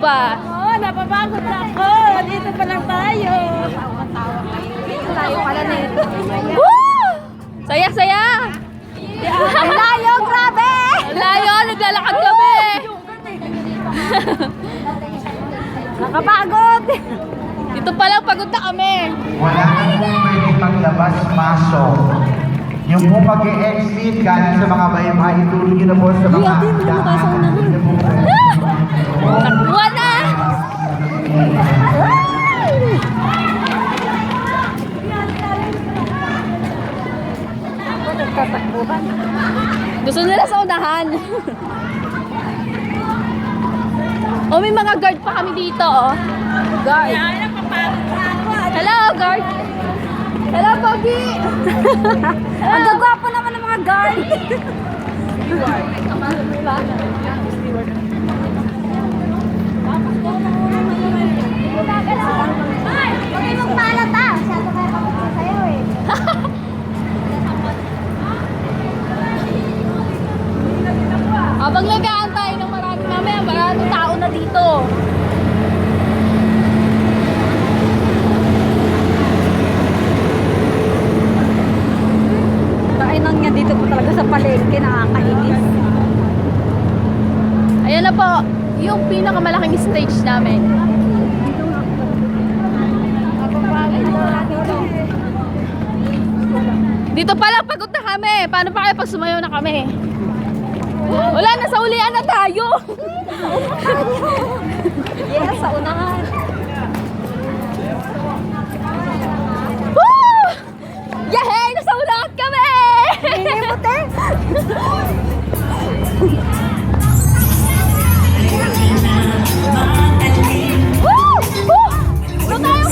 ba? Oo, napapagod na ako. Dito pa lang tayo. Tayo pala nito. Woo! Saya, saya! Ang layo, grabe! Ang layo, naglalakad kami! Nakapagod! Dito pa lang, pagod na kami. Wala na pong pwede maglabas-pasok. Yung po mag-e-exit galing sa mga bahay-bahay, itulog nyo na po sa mga Takbuhan na! Tatakbuhan. Gusto nila sa unahan. Oh, may mga guard pa kami dito, oh. Guard. Hello, guard. Hello, Pogi. Ang gagwapo naman ng mga guard. Huwag mong palata. Masyado kayo kapagsasayaw eh. Habang lagaan tayo ng marami mamaya, maraming tao na dito. Kainan nga dito po talaga sa palengke, nakakainis. Ayan na po, yung pinakamalaking stage namin. Dito pala, pagod na kami. Paano pa kayo pag sumayaw na kami? Wala, nasa ulian na tayo. Yes, sa unahan. Woo! Yehey! Nasa ulian kami! Hindi mo, te. Woo! Woo! Ito tayo!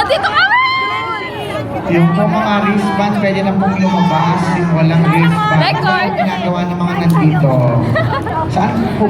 Dito kami! Yung po mga wristband, pwede na pong lumabas. Yung walang wristband. Record. Ano ginagawa ng mga nandito? Saan po